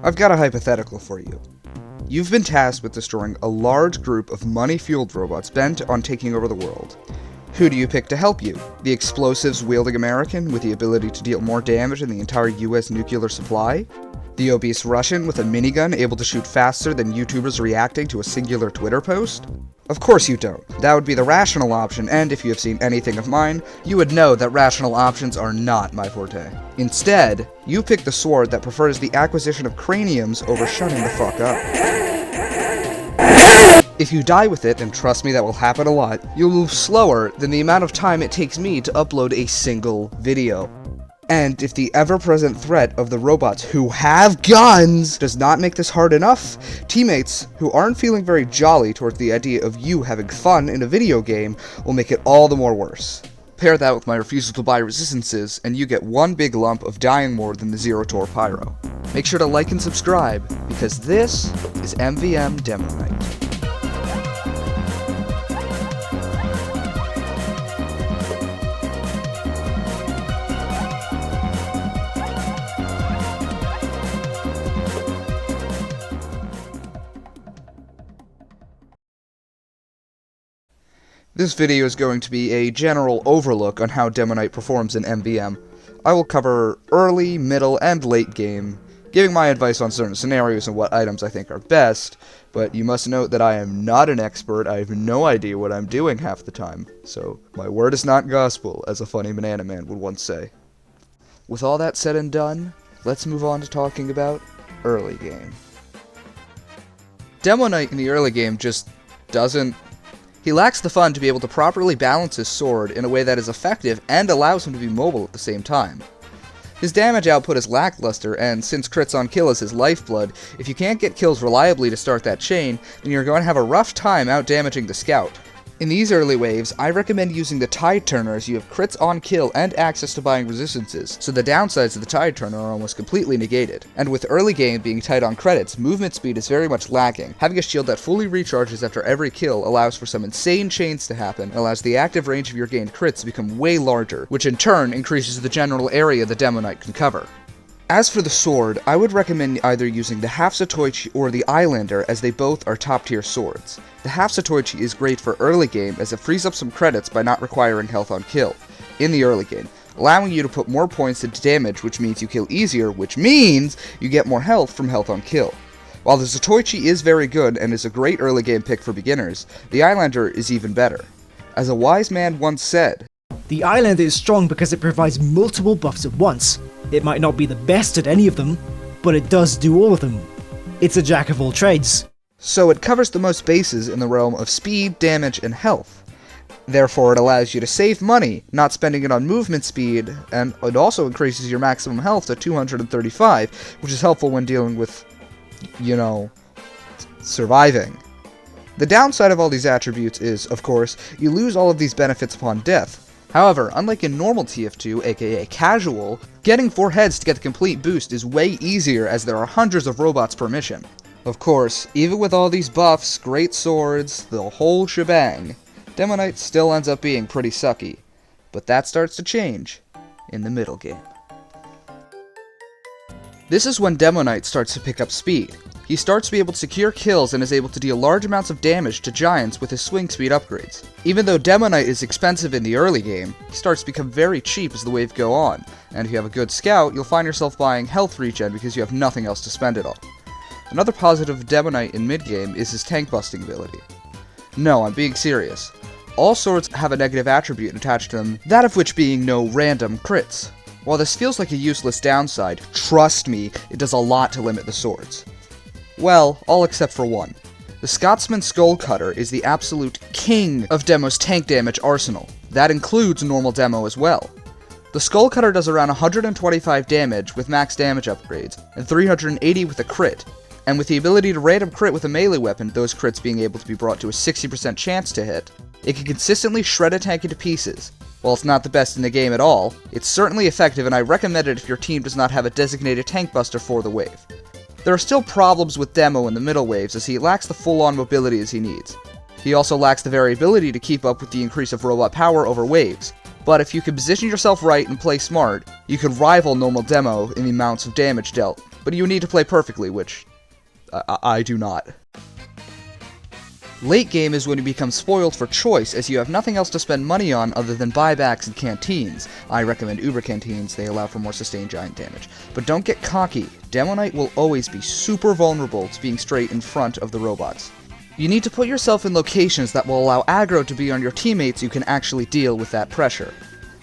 I've got a hypothetical for you. You've been tasked with destroying a large group of money-fueled robots bent on taking over the world. Who do you pick to help you? The explosives-wielding American with the ability to deal more damage than the entire US nuclear supply? The obese Russian with a minigun able to shoot faster than YouTubers reacting to a singular Twitter post? Of course you don't. That would be the rational option, and if you have seen anything of mine, you would know that rational options are not my forte. Instead, you pick the sword that prefers the acquisition of craniums over shutting the fuck up. If you die with it, and trust me that will happen a lot, you'll move slower than the amount of time it takes me to upload a single video. And if the ever-present threat of the robots who have guns does not make this hard enough, teammates who aren't feeling very jolly towards the idea of you having fun in a video game will make it all the more worse. Pair that with my refusal to buy resistances, and you get one big lump of dying more than the Zero Tor Pyro. Make sure to like and subscribe, because this is MVM Demoknight. This video is going to be a general overlook on how Demoknight performs in MVM. I will cover early, middle, and late game, giving my advice on certain scenarios and what items I think are best, but you must note that I am not an expert. I have no idea what I'm doing half the time, so my word is not gospel, as a funny banana man would once say. With all that said and done, let's move on to talking about early game. Demoknight in the early game just doesn't... He lacks the fun to be able to properly balance his sword in a way that is effective and allows him to be mobile at the same time. His damage output is lackluster, and since crits on kill is his lifeblood, if you can't get kills reliably to start that chain, then you're going to have a rough time out-damaging the scout. In these early waves, I recommend using the Tide Turner as you have crits on kill and access to buying resistances, so the downsides of the Tide Turner are almost completely negated. And with early game being tight on credits, movement speed is very much lacking. Having a shield that fully recharges after every kill allows for some insane chains to happen, and allows the active range of your gained crits to become way larger, which in turn increases the general area the Demoknight can cover. As for the sword, I would recommend either using the Half Satoichi or the Eyelander, as they both are top tier swords. The Half Satoichi is great for early game as it frees up some credits by not requiring health on kill in the early game, allowing you to put more points into damage, which means you kill easier, which means you get more health from health on kill. While the Satoichi is very good and is a great early game pick for beginners, the Eyelander is even better. As a wise man once said, "The Eyelander is strong because it provides multiple buffs at once. It might not be the best at any of them, but it does do all of them. It's a jack of all trades." So it covers the most bases in the realm of speed, damage, and health. Therefore, it allows you to save money, not spending it on movement speed, and it also increases your maximum health to 235, which is helpful when dealing with, surviving. The downside of all these attributes is, of course, you lose all of these benefits upon death. However, unlike in normal TF2, aka casual, getting 4 heads to get the complete boost is way easier as there are hundreds of robots per mission. Of course, even with all these buffs, great swords, the whole shebang, Demoknight still ends up being pretty sucky. But that starts to change in the middle game. This is when Demoknight starts to pick up speed. He starts to be able to secure kills and is able to deal large amounts of damage to giants with his swing speed upgrades. Even though Demoknight is expensive in the early game, he starts to become very cheap as the wave go on, and if you have a good scout, you'll find yourself buying health regen because you have nothing else to spend it on. Another positive of Demoknight in mid-game is his tank busting ability. No, I'm being serious. All swords have a negative attribute attached to them, that of which being no random crits. While this feels like a useless downside, trust me, it does a lot to limit the swords. Well, all except for one. The Scotsman Skull Cutter is the absolute king of Demo's tank damage arsenal. That includes normal Demo as well. The Skull Cutter does around 125 damage with max damage upgrades, and 380 with a crit, and with the ability to random crit with a melee weapon, those crits being able to be brought to a 60% chance to hit, it can consistently shred a tank into pieces. While it's not the best in the game at all, it's certainly effective, and I recommend it if your team does not have a designated tank buster for the wave. There are still problems with Demo in the middle waves, as he lacks the full-on mobility as he needs. He also lacks the variability to keep up with the increase of robot power over waves, but if you can position yourself right and play smart, you could rival normal Demo in the amounts of damage dealt. but you need to play perfectly, which I do not. Late game is when you become spoiled for choice, as you have nothing else to spend money on other than buybacks and canteens. I recommend Uber canteens, they allow for more sustained giant damage. But don't get cocky, Demoknight will always be super vulnerable to being straight in front of the robots. You need to put yourself in locations that will allow aggro to be on your teammates who can actually deal with that pressure.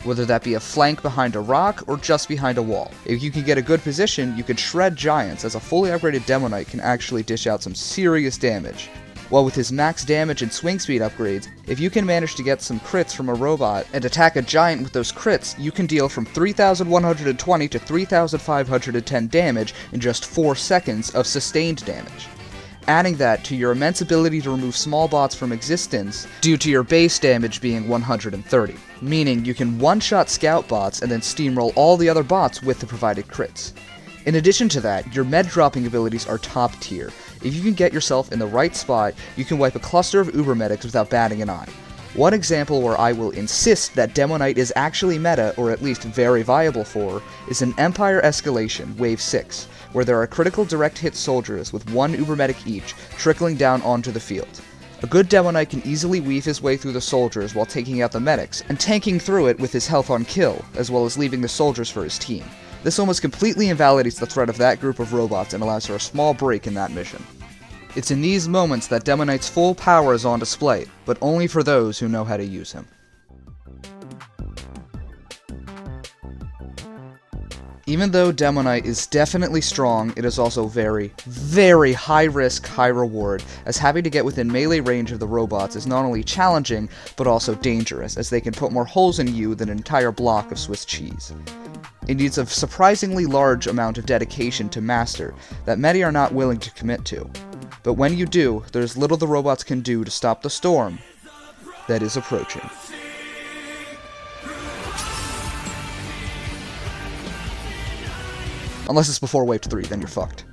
Whether that be a flank behind a rock or just behind a wall. If you can get a good position, you can shred giants, as a fully upgraded Demoknight can actually dish out some serious damage. While with his max damage and swing speed upgrades, if you can manage to get some crits from a robot and attack a giant with those crits, you can deal from 3,120 to 3,510 damage in just 4 seconds of sustained damage. Adding that to your immense ability to remove small bots from existence due to your base damage being 130, meaning you can one-shot scout bots and then steamroll all the other bots with the provided crits. In addition to that, your med dropping abilities are top tier. If you can get yourself in the right spot, you can wipe a cluster of Uber medics without batting an eye. One example where I will insist that Demoknight is actually meta, or at least very viable for, is in Empire Escalation, Wave 6, where there are critical direct hit soldiers with 1 Uber medic each trickling down onto the field. A good Demoknight can easily weave his way through the soldiers while taking out the medics, and tanking through it with his health on kill, as well as leaving the soldiers for his team. This almost completely invalidates the threat of that group of robots and allows for a small break in that mission. It's in these moments that Demoknight's full power is on display, but only for those who know how to use him. Even though Demoknight is definitely strong, it is also very, very high risk, high reward, as having to get within melee range of the robots is not only challenging, but also dangerous, as they can put more holes in you than an entire block of Swiss cheese. It needs a surprisingly large amount of dedication to master that many are not willing to commit to. But when you do, there's little the robots can do to stop the storm that is approaching. Unless it's before Wave 3, then you're fucked.